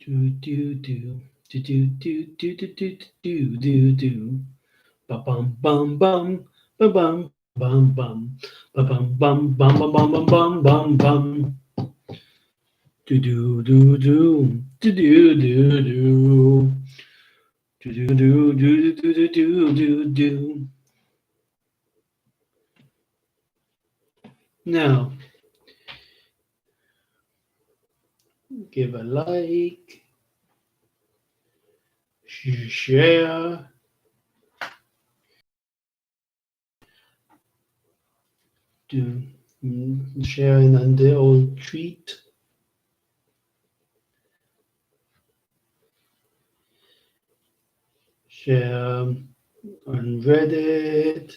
Do do do do do do do do do do do do. Ba bum bum bum ba bum bum bum ba bum bum bum bum bum bum bum bum. Do do do do do do do do. Do do do do do do do do. Now, give a like, share, do sharing on the old tweet. Share on Reddit.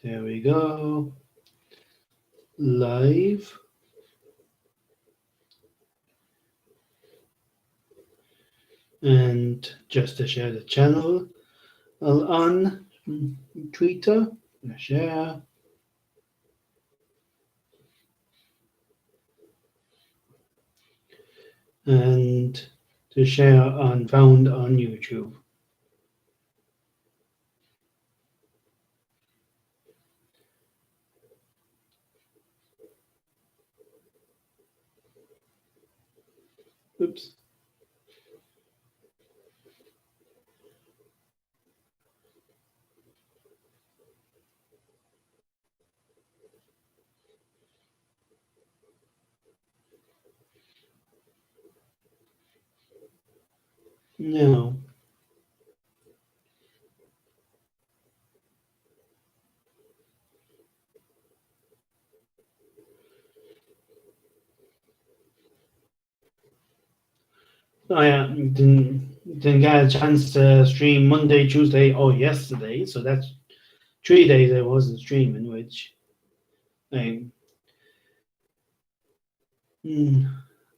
There we go. Live. And just to share the channel on Twitter, share. And to share on found on YouTube. Oops. Now, I didn't get a chance to stream Monday, Tuesday, or yesterday, so that's 3 days I wasn't streaming, which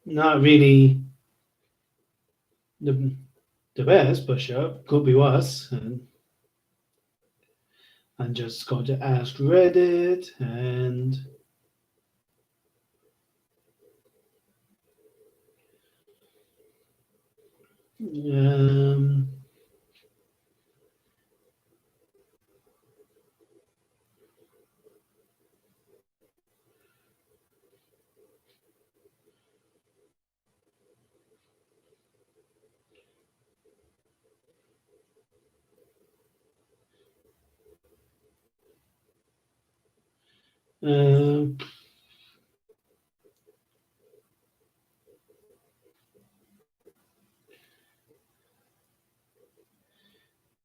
not really the best, but sure, could be worse. And I'm just going to ask Reddit and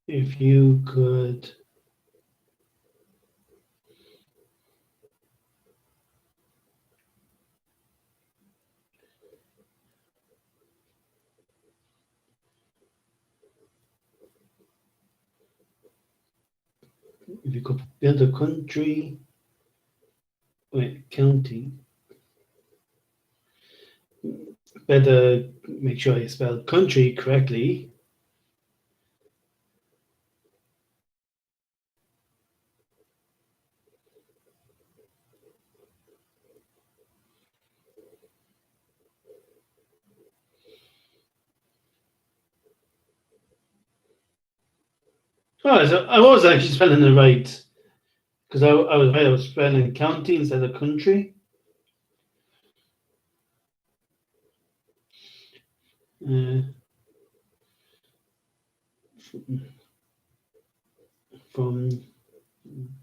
if you could build a country, county, better make sure you spell country correctly. Oh, so I was actually spelling it right because I was spelling county instead of country. From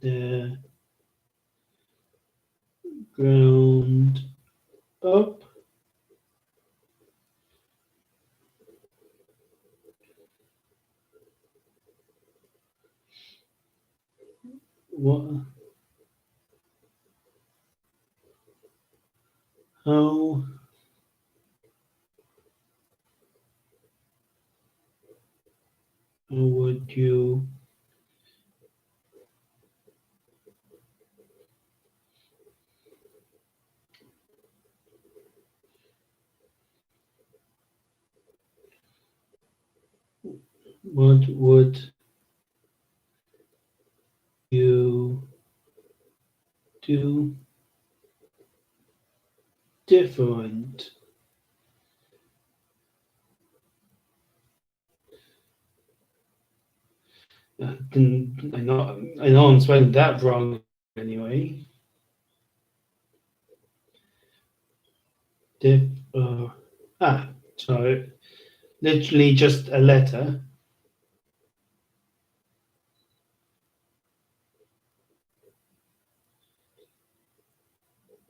the ground up. What? How would you What would you do different? I know I'm spelling that wrong anyway. So literally just a letter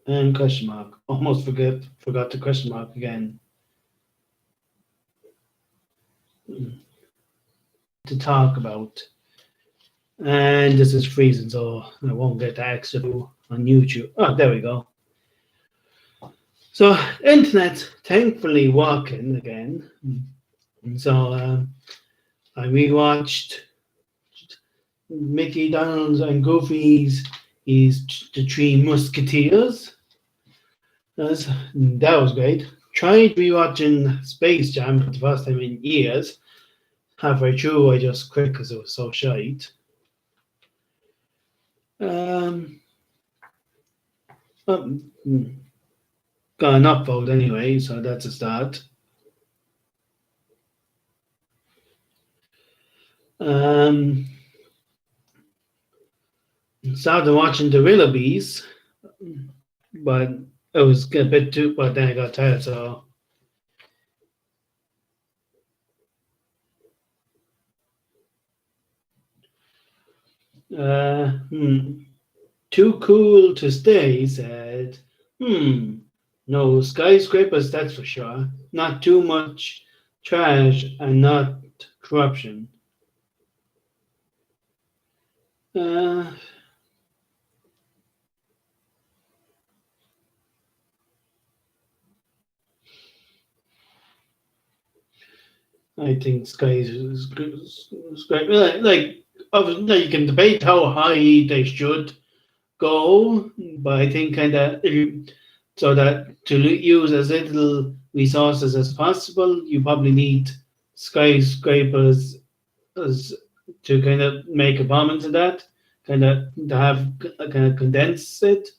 and question mark. Almost forgot the question mark again. To talk about. And this is freezing, so I won't get the extra on YouTube. Oh, there we go. So internet thankfully working again. And so I rewatched Mickey, Donald's, and Goofy's is the Three Musketeers. That was great. Tried rewatching Space Jam for the first time in years. Halfway through, I just quit because it was so shite. Got an upvote anyway, so that's a start. Started watching the Willoughbys, but it was a bit too. But then I got tired, so. Too cool to stay, he said. No skyscrapers, that's for sure. Not too much trash and not corruption. I think skyscrapers, like obviously you can debate how high they should go, but I think kind of so that to use as little resources as possible, you probably need skyscrapers as to kind of make a bomb into that, kind of to have kind of condense it.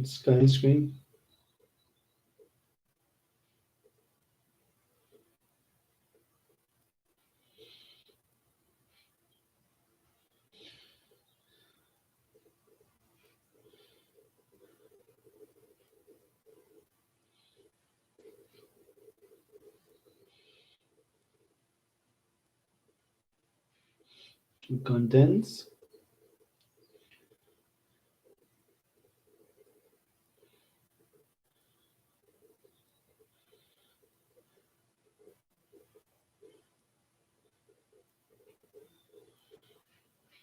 Skyscraper. Condense.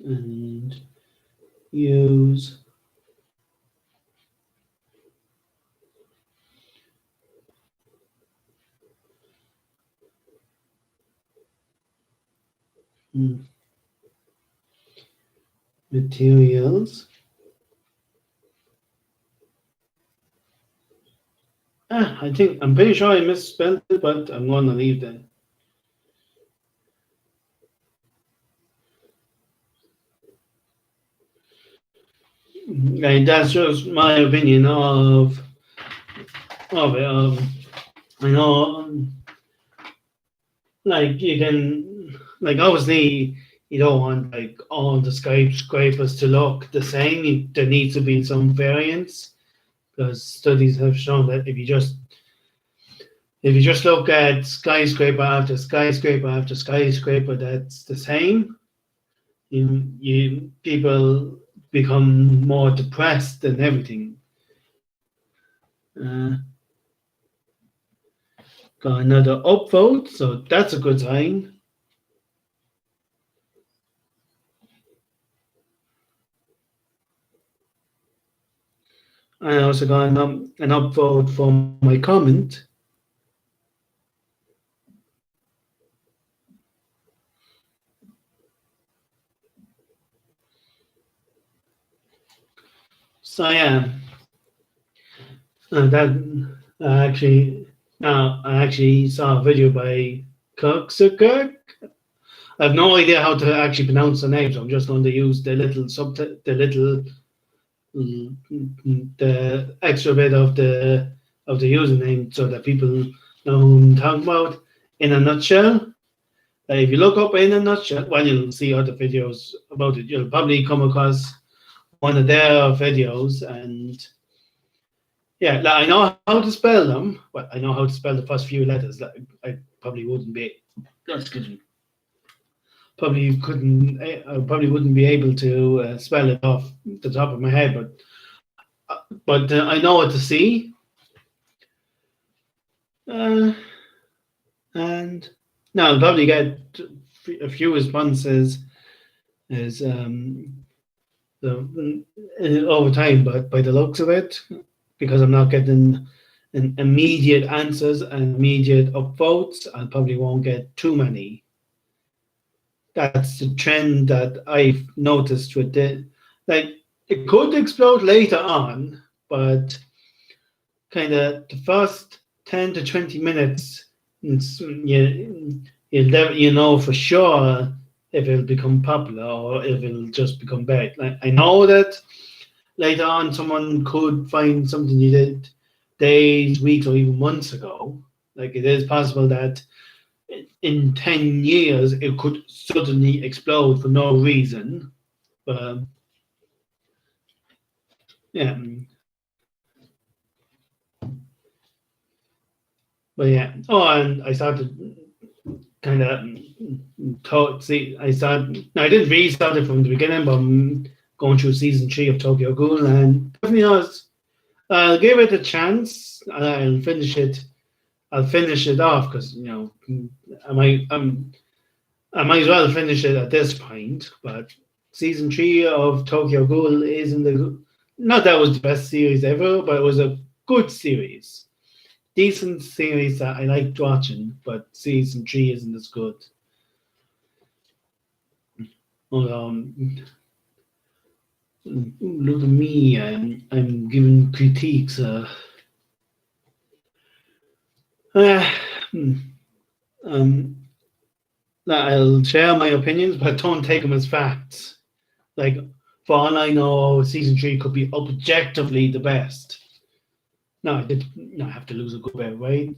And use materials. I'm pretty sure I misspelled it, but I'm gonna leave then. And that's just my opinion of it. I know, like you can, like obviously you don't want like all the skyscrapers to look the same. There needs to be some variance because studies have shown that if you just look at skyscraper after skyscraper after skyscraper, that's the same. You people become more depressed and everything. Got another upvote, so that's a good sign. I also got an upvote for my comment. So yeah, that I actually saw a video by Kirk. I have no idea how to actually pronounce the name, so I'm just going to use the little the extra bit of the username so that people know who I'm talking about. In a nutshell, if you look up in a nutshell, well, you'll see other videos about it. You'll probably come across one of their videos, and yeah, like, I know how to spell them, but I know how to spell the first few letters. Like, I probably wouldn't be. Excuse me. Probably couldn't. I probably wouldn't be able to spell it off the top of my head, but I know what to see. Uh, and no, I'll probably get a few responses is over time, but by the looks of it, because I'm not getting immediate answers and immediate upvotes, I probably won't get too many. That's the trend that I've noticed with it. Like, it could explode later on, but kind of the first 10 to 20 minutes, you know for sure if it'll become popular or if it'll just become bad. Like, I know that later on someone could find something you did days, weeks, or even months ago. Like, it is possible that in 10 years it could suddenly explode for no reason. But yeah. But yeah. Oh, and I started kind of see. I started. No, I didn't really start it from the beginning, but I'm going through season 3 of Tokyo Ghoul, and definitely I'll give it a chance. I'll finish it. I'll finish it off because I might as well finish it at this point. But season 3 of Tokyo Ghoul isn't not that it was the best series ever, but it was a good series. Decent series that I liked watching, but season 3 isn't as good. Look at me, I'm giving critiques. I'll share my opinions, but don't take them as facts. Like, for all I know, season 3 could be objectively the best. No, I have to lose a good bit of weight.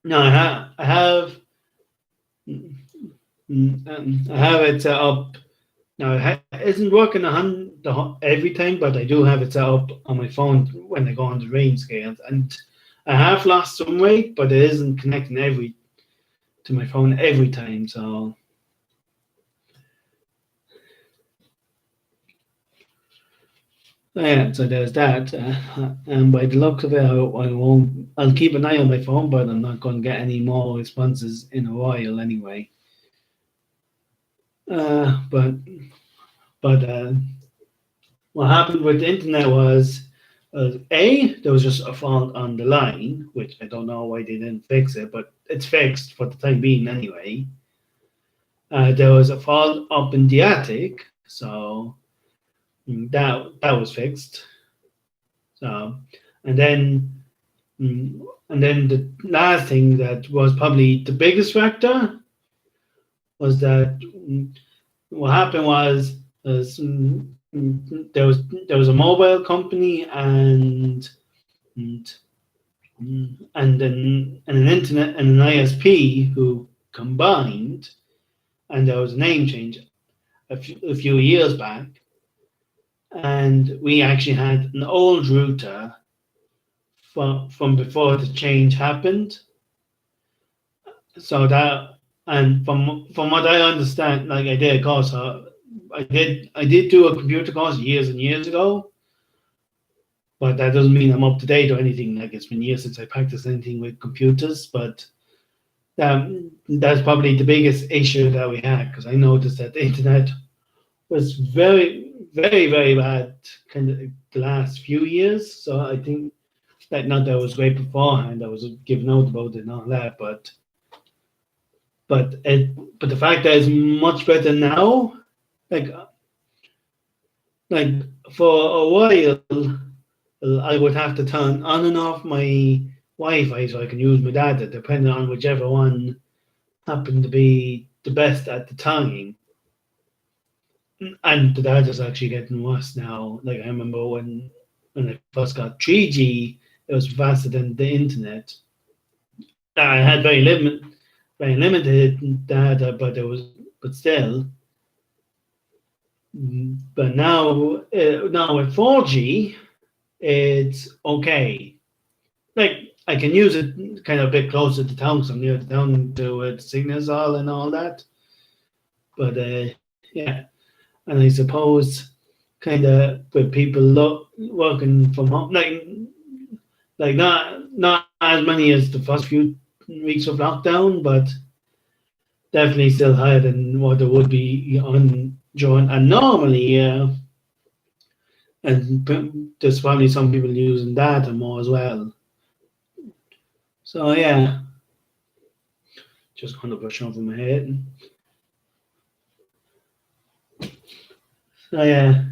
No, I have it set up. Now, it isn't working every time, but I do have it set up on my phone when I go on the range scales. And I have lost some weight, but it isn't connecting to my phone every time. So yeah, so there's that. And by the looks of it, I'll keep an eye on my phone, but I'm not going to get any more responses in a while anyway. But what happened with the internet was, there was just a fault on the line, which I don't know why they didn't fix it, but it's fixed for the time being anyway. There was a fault up in the attic, so that was fixed. So, and then the last thing that was probably the biggest factor was that what happened was there was a mobile company and an internet and an ISP who combined, and there was a name change a few years back, and we actually had an old router from before the change happened. So that, and from what I understand, like, I did a course, I did do a computer course years and years ago, but that doesn't mean I'm up to date or anything. Like, it's been years since I practiced anything with computers, but that's probably the biggest issue that we had, because I noticed that the internet was very, very, very bad kind of the last few years. So I think that, not that it was great beforehand, I was giving out about it and all that, but the fact that it's much better now, like for a while, I would have to turn on and off my Wi-Fi so I can use my data, depending on whichever one happened to be the best at the time. And the data's actually getting worse now. Like I remember when I first got 3G, it was faster than the internet. I had very limited data, but still. But now with 4G, it's okay. Like I can use it kind of a bit closer to town, so I'm near the town to the signals all and all that. But yeah, and I suppose kind of with people working from home, like not as many as the first few weeks of lockdown, but definitely still higher than what it would be on during. And normally, and there's probably some people using data more as well. So yeah, just kind of brush over my head. So yeah.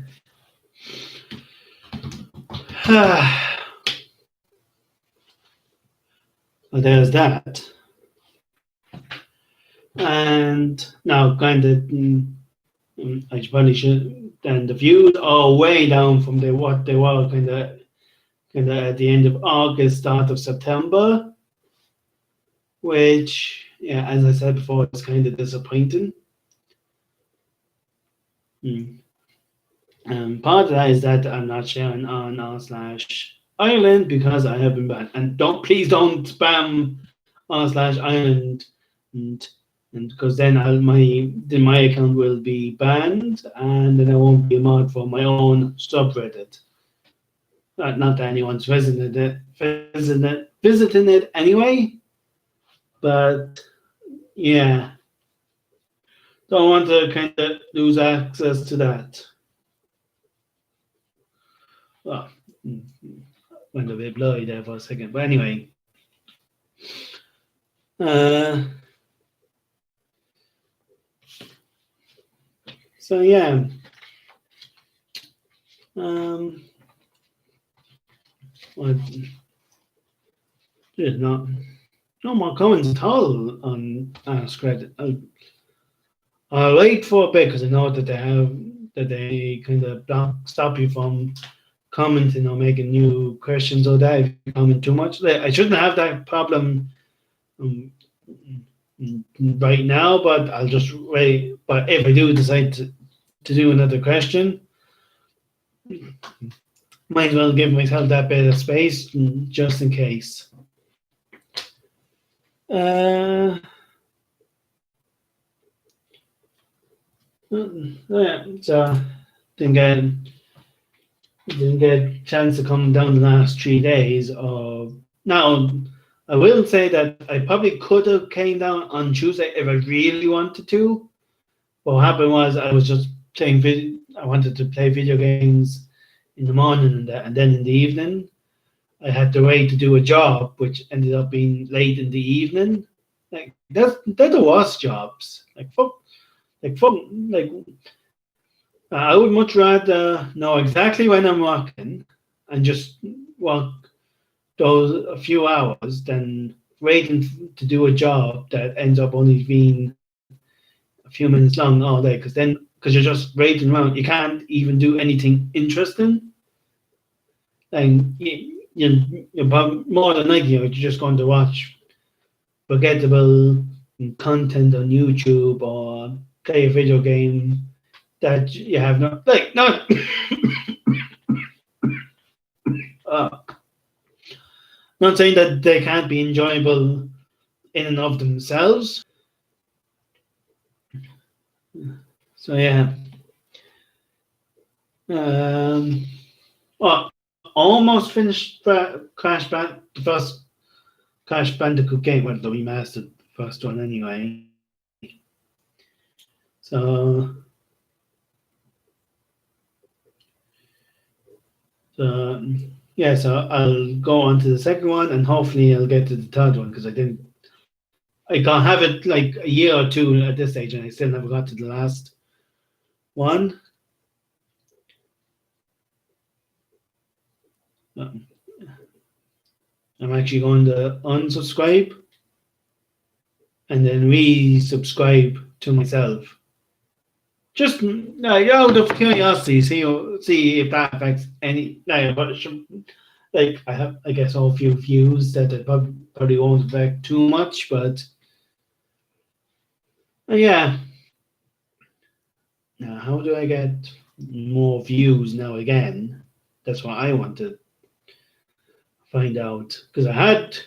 Well, there's that. And now, kind of, I probably should. And the views are way down from what they were kind of at the end of August, start of September, which, yeah, as I said before, it's kind of disappointing. Part of that is that I'm not sharing on r/Ireland because I have been banned. And please don't spam r/Ireland, and because then my account will be banned, and then I won't be a mod for my own subreddit. Not that anyone's visiting it anyway, but yeah, don't want to kind of lose access to that. Well, went a bit blurry there for a second, but anyway. So yeah. Well, there's no more comments at all on Ask Reddit. I'll wait for a bit because I know that they kind of stop you from commenting or making new questions or that if you comment too much. I shouldn't have that problem right now, but I'll just wait. But if I do decide to do another question, might as well give myself that bit of space just in case. Yeah, so didn't get a chance to come down the last 3 days. Now, I will say that I probably could have came down on Tuesday if I really wanted to. What happened was I was just playing I wanted to play video games in the morning and then in the evening I had to wait to do a job, which ended up being late in the evening. Like they're the worst jobs. I would much rather know exactly when I'm working and just work those a few hours than waiting to do a job that ends up only being a few minutes long all day. Because you're just waiting around, you can't even do anything interesting. And you're more than likely you're just going to watch forgettable content on YouTube or play a video game that you have not not saying that they can't be enjoyable in and of themselves. So yeah. Almost finished the first Crash Bandicoot game, well, the remastered first one anyway. So yeah, so I'll go on to the second one and hopefully I'll get to the third one because I can't have it like a year or two at this stage and I still never got to the last one. I'm actually going to unsubscribe and then resubscribe to myself. Just out of curiosity, see if that affects any. Like I have, I guess, all few views that it probably won't affect too much, but yeah. Now, how do I get more views now again? That's what I want to find out, because I had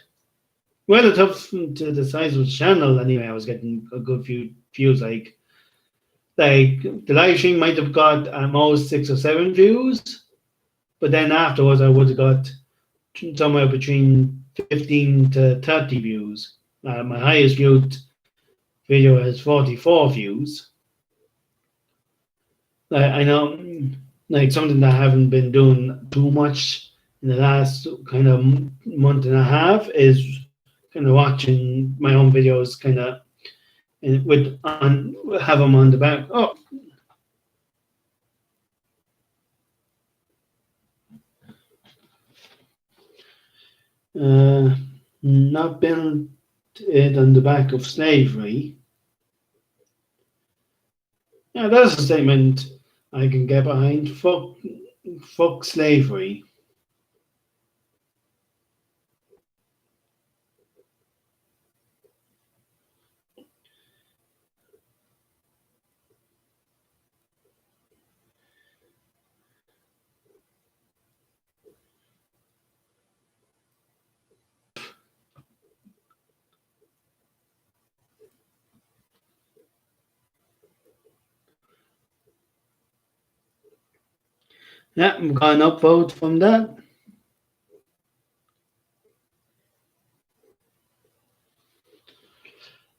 relative to the size of the channel anyway. I was getting a good few views. Like the live stream might have got at most 6 or 7 views, but then afterwards I would have got somewhere between 15 to 30 views. My highest viewed video has 44 views. I know, like something that I haven't been doing too much in the last kind of month and a half is kind of watching my own videos, kind of have them on the back. Oh, not build it on the back of slavery. Yeah, that's a statement I can get behind. Fuck slavery. Yeah, I'm going to upvote from that.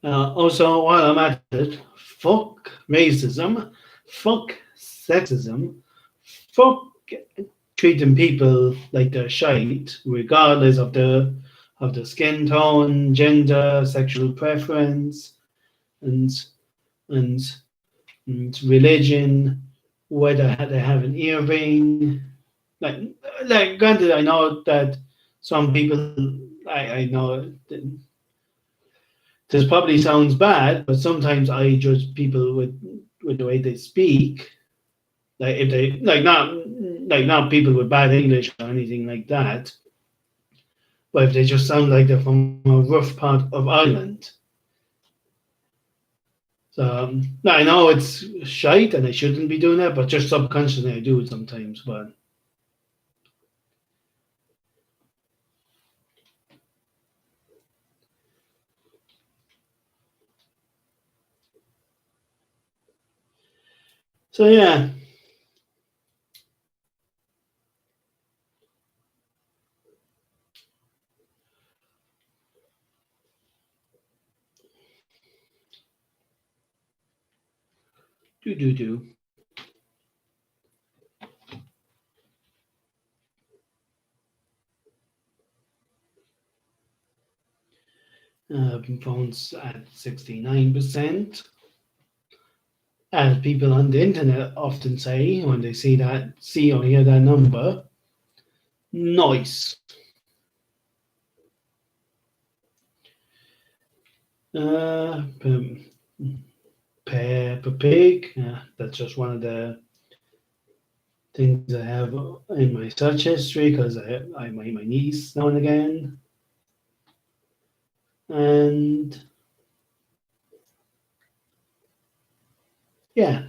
Also, while I'm at it, fuck racism, fuck sexism, fuck treating people like they're shite, regardless of the skin tone, gender, sexual preference, and and, and religion, whether they have an earring. Like granted, I know that some people, I know this probably sounds bad, but sometimes I judge people with the way they speak. Like if they not people with bad English or anything like that, but if they just sound like they're from a rough part of Ireland. So I know it's shite and I shouldn't be doing that, but just subconsciously I do it sometimes. But so yeah. Do. Phones at 69%. As people on the internet often say when they see or hear that number, nice. Peppa Pig. That's just one of the things I have in my search history because I my niece now and again. And yeah,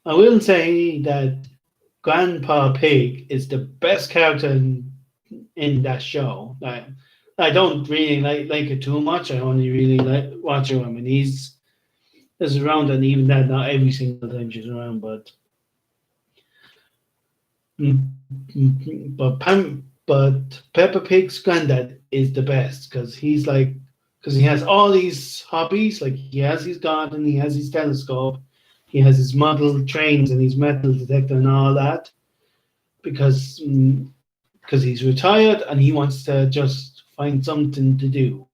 I will say that Grandpa Pig is the best character in that show. I don't really like it too much. I only really like watch it when my niece is around, and even that, not every single time she's around. But but Peppa Pig's granddad is the best because he has all these hobbies. Like he has his garden, he has his telescope, he has his model trains and his metal detector and all that. Because he's retired and he wants to just find something to do.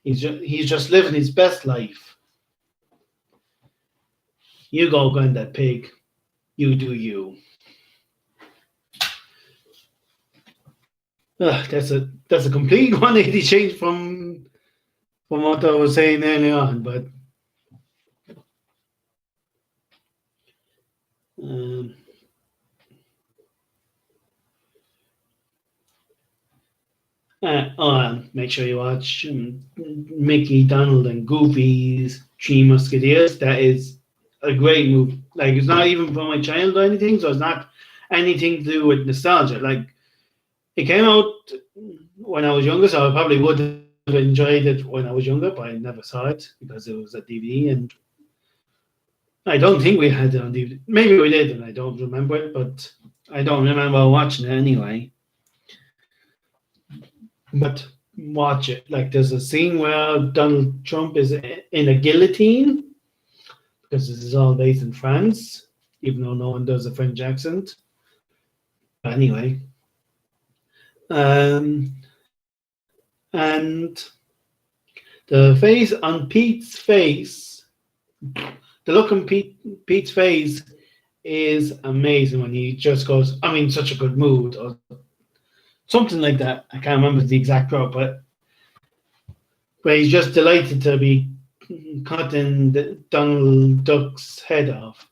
He's just living his best life. You go, Granddad Pig. You do you. That's a complete 180 change from what I was saying earlier on, but um, make sure you watch Mickey, Donald, and Goofy's Three Musketeers. That is a great movie. Like, it's not even for my child or anything, so it's not anything to do with nostalgia. Like, it came out when I was younger, so I probably would have enjoyed it when I was younger, but I never saw it because it was a DVD, and I don't think we had it on DVD. Maybe we did, and I don't remember it, but I don't remember watching it anyway. But watch it. Like, there's a scene where Donald Trump is in a guillotine because this is all based in France, even though no one does a French accent. But anyway, um, and the face on Pete's face, the look on Pete's face is amazing when he just goes, I'm in such a good mood, or something like that. I can't remember the exact quote, but where he's just delighted to be cutting Donald Duck's head off.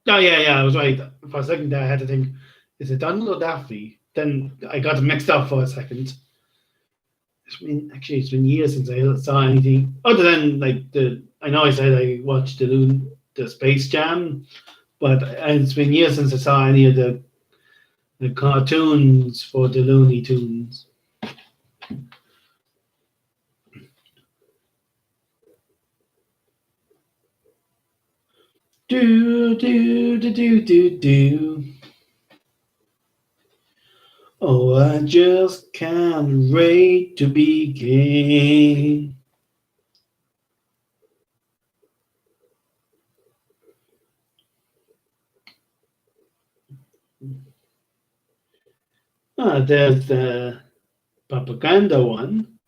Oh, yeah, I was right. For a second there, I had to think, is it Donald or Daffy? Then I got mixed up for a second. It's been years since I saw anything other than like I know I said I watched the Space Jam, but it's been years since I saw any of the cartoons for the Looney Tunes. Do do do do do do. Oh, I just can't wait to begin. There's the propaganda one.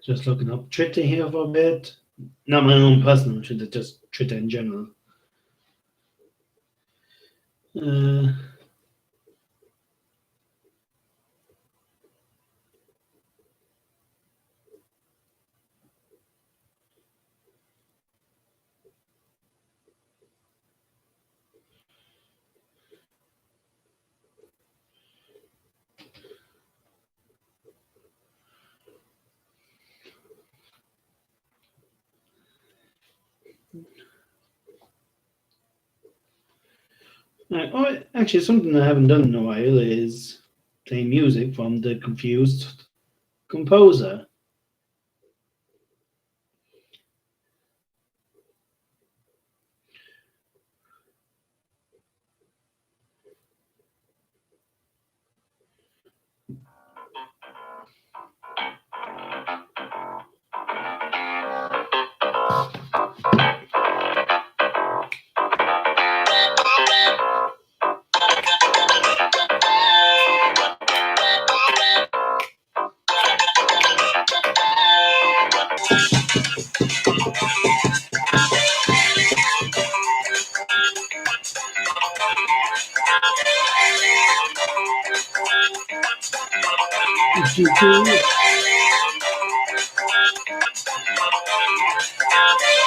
Just looking up Twitter here for a bit. Not my own personal Twitter, just Twitter in general. Actually, something I haven't done in a while is play music from the Confused Composer.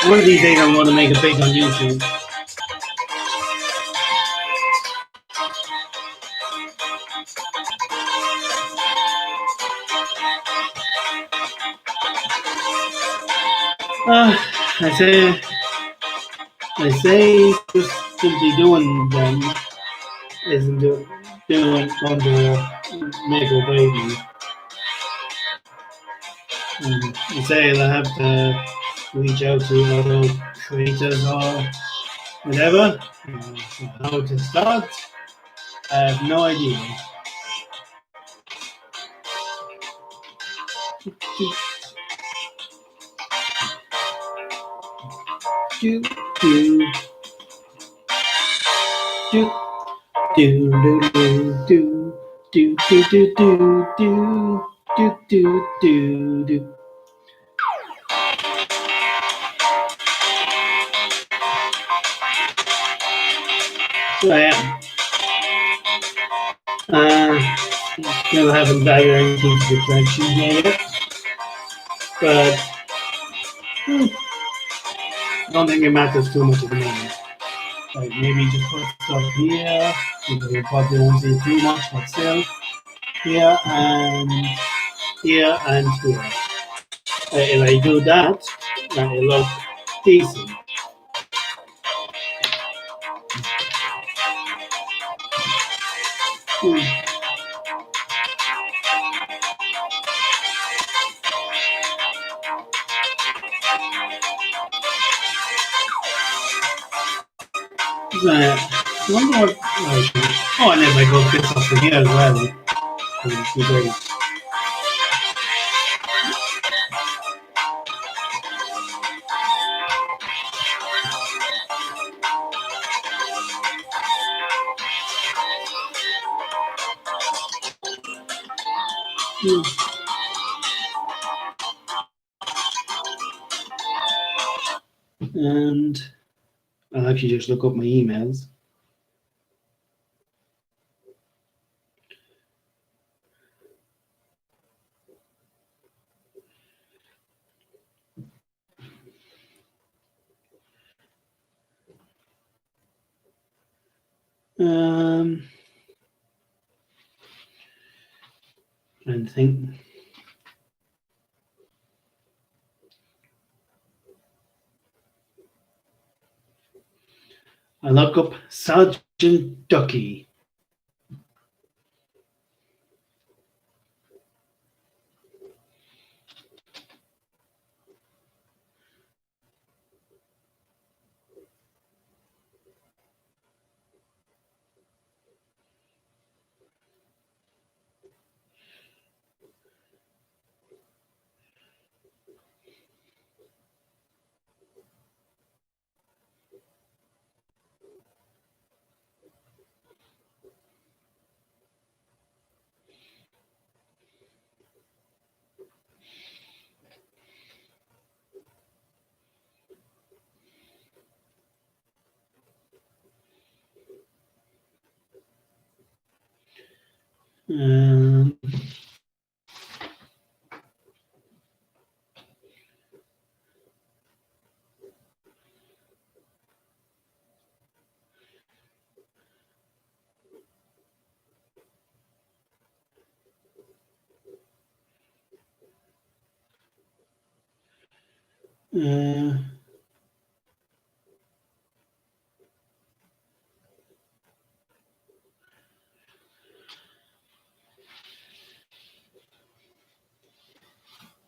One of these days I'm going to make a page on YouTube. I say just simply doing them isn't doing on the make or baby. I say I have to reach out to other creators or whatever. How to start, I have no idea. Do do do do do do do do do do do do do do do. So yeah, still haven't added anything to the collection here yet, but I don't think it matters too much at the moment. Like maybe just put stuff here, you probably won't see it too much, but still here and here and here. If I do that, then it looks decent. So, I wonder what I should. Oh, and if I go get stuff from here as well, it would be great. And I'll actually just look up my emails. Trying to think. I look up Sergeant Ducky. Um, uh,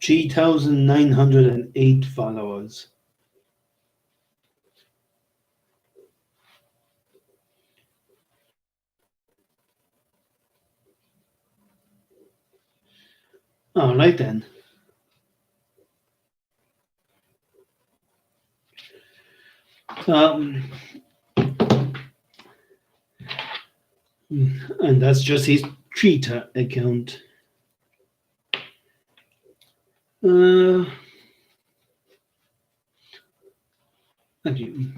3,908 followers. All right then. And that's just his Twitter account. Actually,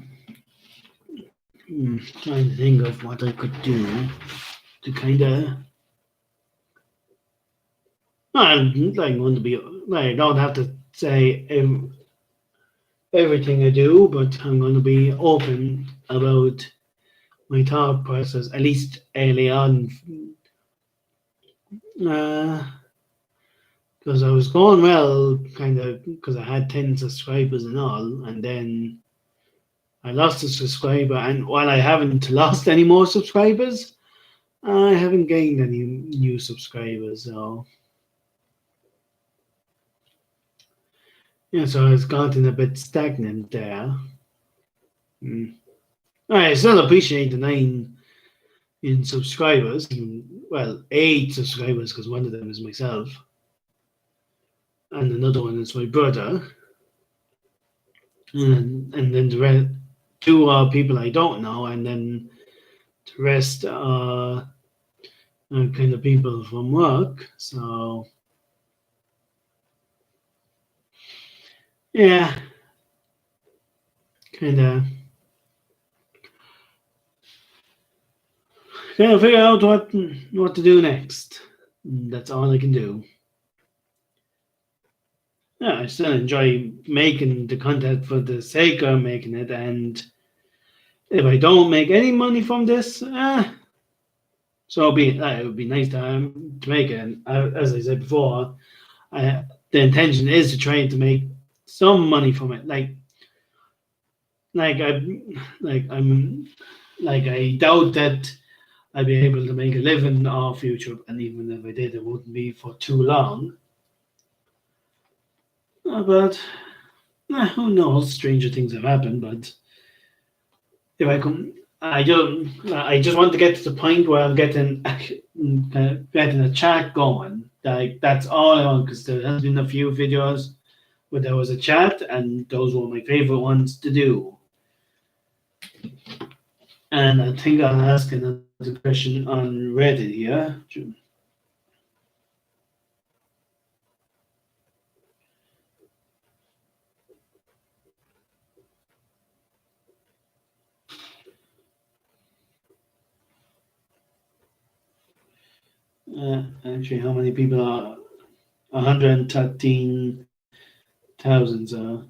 trying to think of what I could do to kind of. I'm like going to be. I don't have to say everything I do, but I'm going to be open about my thought process, at least early on. Because I was going well, kind of, because I had 10 subscribers and all, and then I lost a subscriber, and while I haven't lost any more subscribers, I haven't gained any new subscribers, so yeah, so it's gotten a bit stagnant there. I still appreciate the 9 in subscribers, well, 8 subscribers, because one of them is myself, and another one is my brother, and then the rest, 2 are people I don't know, and then the rest are kind of people from work. So yeah, kind of. Trying to figure out what to do next. That's all I can do. Yeah, I still enjoy making the content for the sake of making it, and if I don't make any money from this, so it would be nice to make it. And as I said before, the intention is to try to make some money from it. Like I, I doubt that I'd be able to make a living off YouTube, and even if I did, it wouldn't be for too long. But who knows? Stranger things have happened. But if I come, I just want to get to the point where I'm getting a chat going. Like that's all I want, because there has been a few videos where there was a chat, and those were my favorite ones to do. And I think I'll ask another question on Reddit here. Actually, how many people are 113,000? So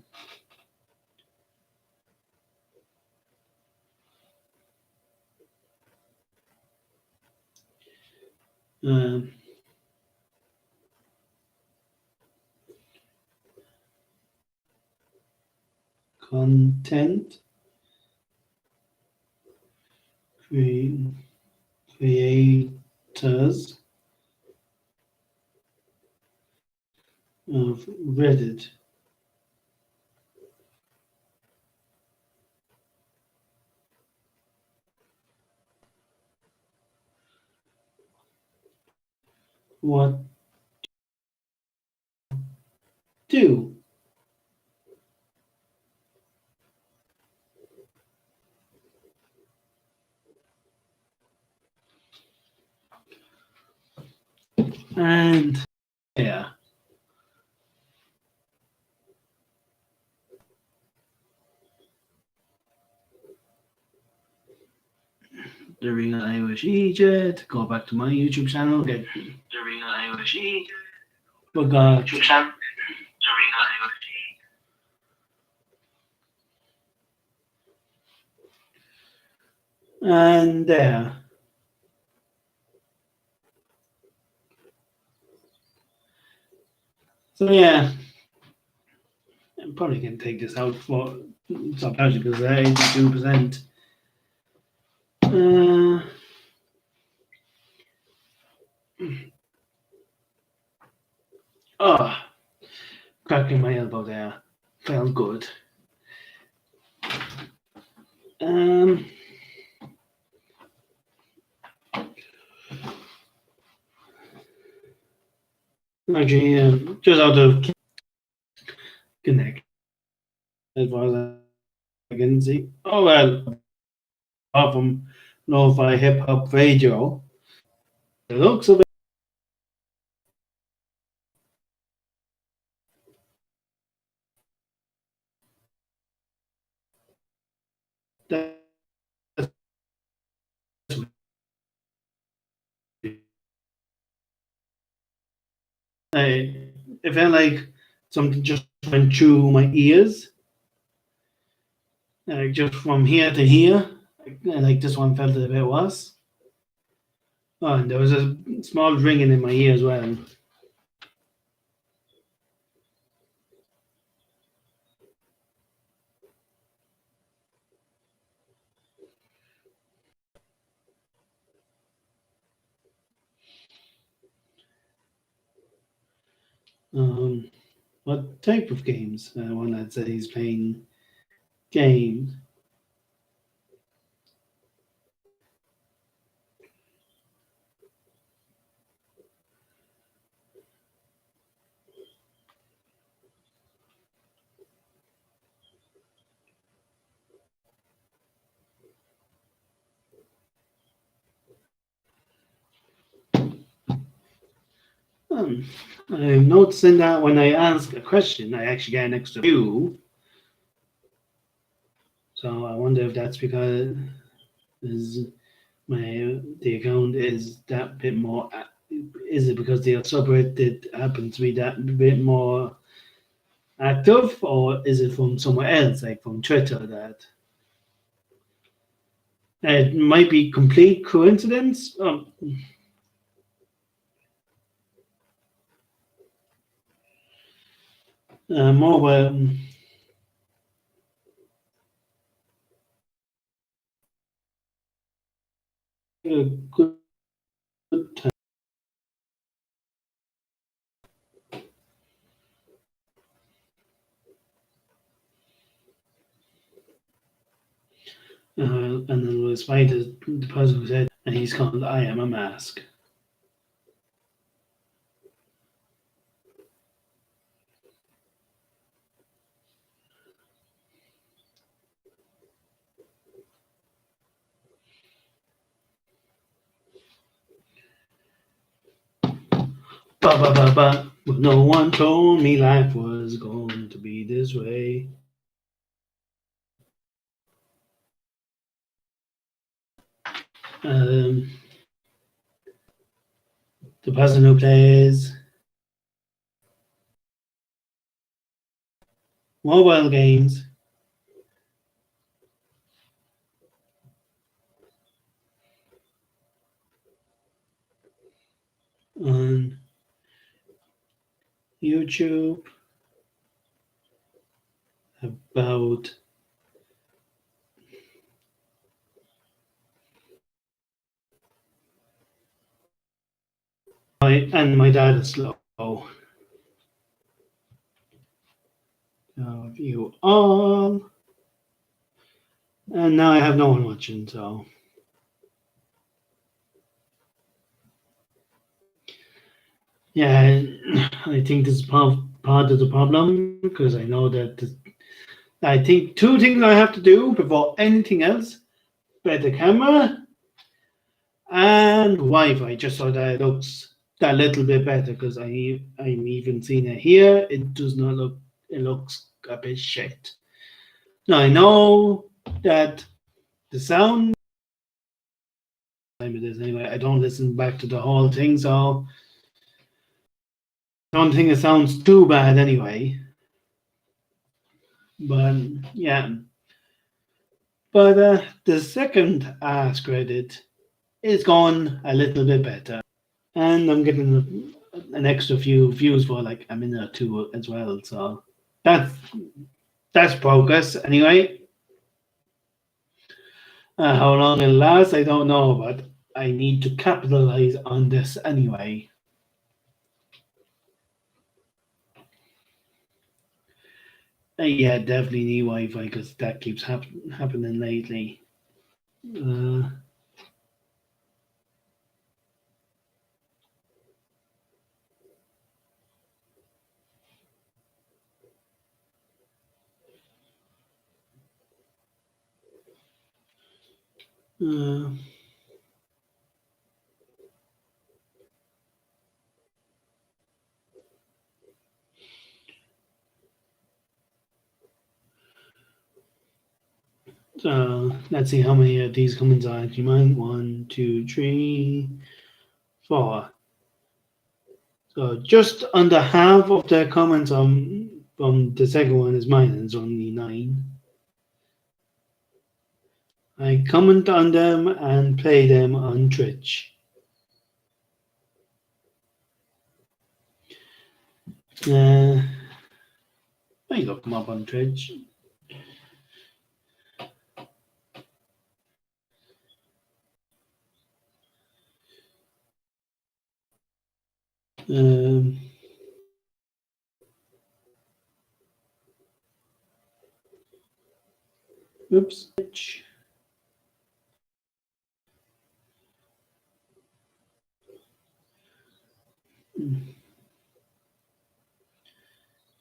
content creators of Reddit. What do? And yeah. The real IRISHEJET. Go back to my YouTube channel. Get the real IRISHEJET. Forgot. YouTube channel. The real IRISHEJET. And there. So yeah, I'm probably gonna take this out for stop charging because 82%. Oh, cracking my elbow there. Felt good. Actually, just out of connect, as far as I can see. Oh well, apart from lo-fi hip hop radio, the looks of it. It felt like something just went through my ears, just from here to here. Like this one felt a bit worse. Oh, and there was a small ringing in my ear as well. What type of games? One that said he's playing games. I'm noticing that when I ask a question, I actually get an extra view. So I wonder if that's because the account is that bit more. Is it because the subreddit happens to be that bit more active, or is it from somewhere else, like from Twitter? That it might be complete coincidence. Mobile. Good time. And then was the person who said, and he's called I Am a Mask. Ba ba ba ba. But no one told me life was going to be this way. The person who plays mobile games on YouTube about my dad is slow. Of you all, and now I have no one watching, so yeah, I think this is part of the problem because I know that I think two things I have to do before anything else: better camera and Wi-Fi, just so that it looks that little bit better. Because I'm even seeing it here, it does not look. It looks a bit shit. Now I know that the sound. Time it is anyway. I don't listen back to the whole thing, so I don't think it sounds too bad anyway. But yeah. But the second Ask Reddit is gone a little bit better. And I'm getting an extra few views for like a minute or two as well. So that's that's progress anyway. How long it'll last, I don't know, but I need to capitalize on this anyway. Yeah, definitely need Wi-Fi because that keeps happening lately. Uh, uh, so let's see how many of these comments I actually mind. 1, 2, 3, 4. So just under half of the comments from the second one is mine, and it's only 9. I comment on them and play them on Twitch. I look them up on Twitch. Oops.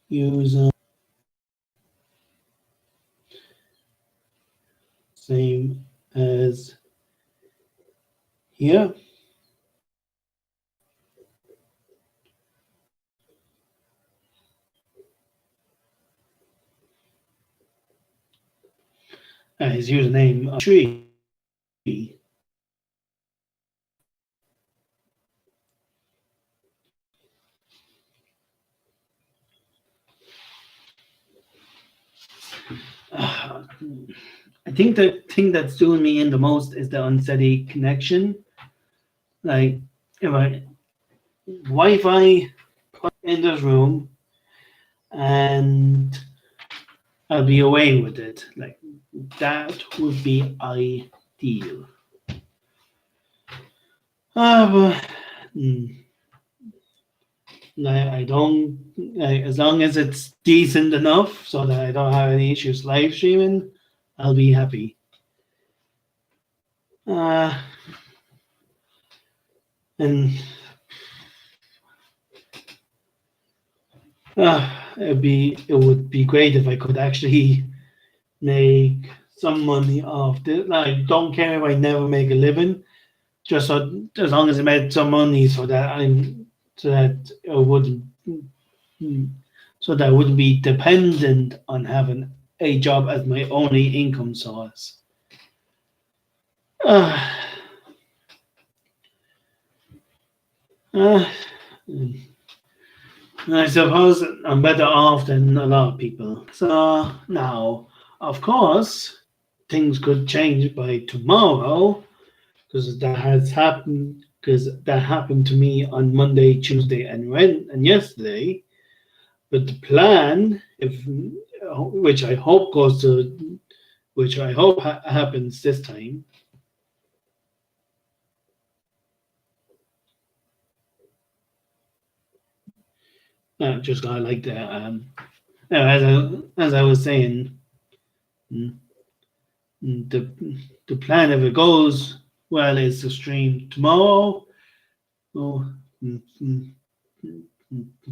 Use same as here. His username tree. I think the thing that's doing me in the most is the unsteady connection. Like, if I Wi-Fi in this room and I'll be away with it. Like, that would be ideal. But like, I don't, like, as long as it's decent enough so that I don't have any issues live streaming, I'll be happy. And it would be great if I could actually make some money off this. Like, don't care if I never make a living, just so, as long as I made some money, so that I wouldn't be dependent on having a job as my only income source. I suppose I'm better off than a lot of people. So now, of course, things could change by tomorrow, because that has happened. Because that happened to me on Monday, Tuesday, and yesterday. But the plan, which I hope happens this time. Just got like that. As I was saying, the plan, if it goes well, is to stream tomorrow.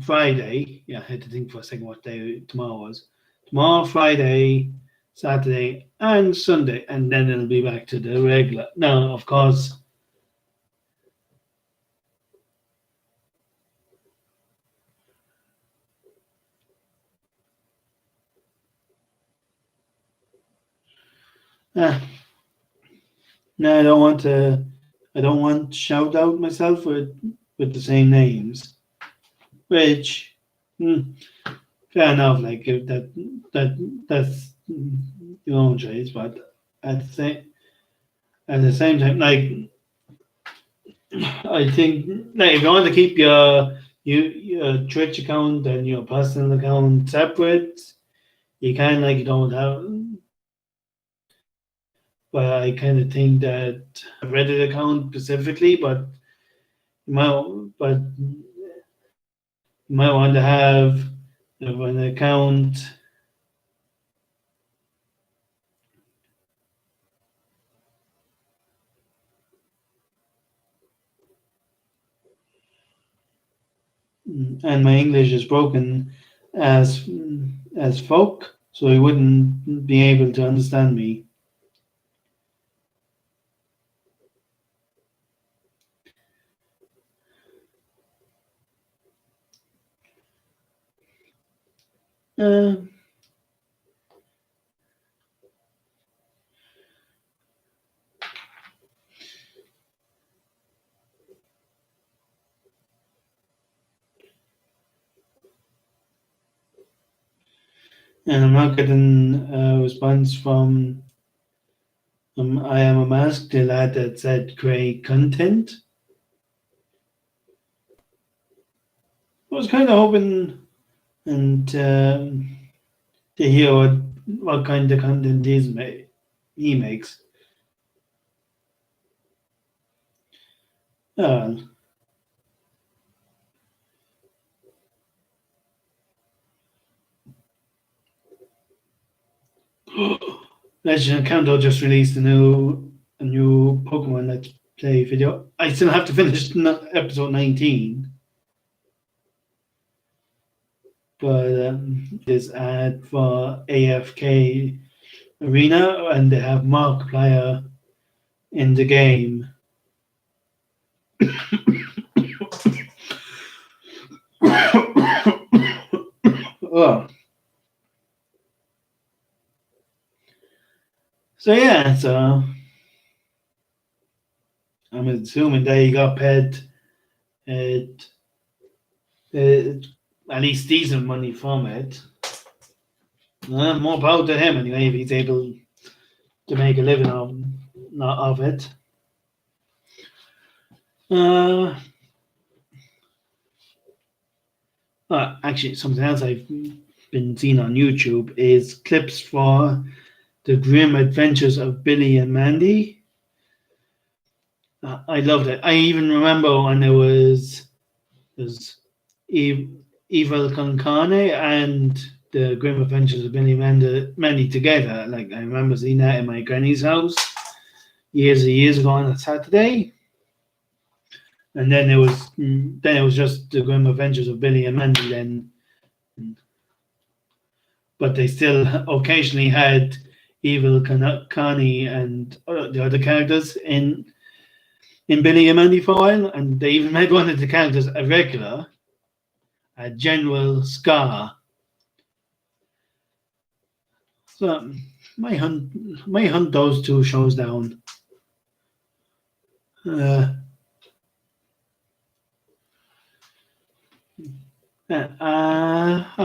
Friday. Yeah, I had to think for a second what day tomorrow was. Tomorrow, Friday, Saturday, and Sunday, and then it'll be back to the regular. Now, of course, no, I don't want to shout out myself with the same names, which fair enough. Like, if that's your own choice, but at the same time, like, I think, like, if you want to keep your Twitch account and your personal account separate, you can, like, you don't have. But I kind of think that a Reddit account specifically, but you might want to have an account. And my English is broken as fuck, so he wouldn't be able to understand me. And I'm not getting a response from I Am a Mask, the lad that said create content. I was kind of hoping and to hear what kind of content he makes. Legend of Kanto just released a new Pokemon Let's Play video. I still have to finish episode 19. But this ad for AFK Arena, and they have Markiplier in the game. Oh. So yeah, so I'm assuming they got paid at least decent money from it. More power to him anyway if he's able to make a living of it. Actually, something else I've been seeing on YouTube is clips for the grim adventures of Billy and Mandy. I loved it. I even remember when there was Evil Concane and the Grim Adventures of Billy and Mandy together. Like, I remember seeing that in my granny's house years and years ago on a Saturday. And then it was just the Grim Adventures of Billy and Mandy then. But they still occasionally had Evil Connie and the other characters in Billy and Mandy for a while, and they even made one of the characters a regular, a General Scar. So may hunt those two shows down.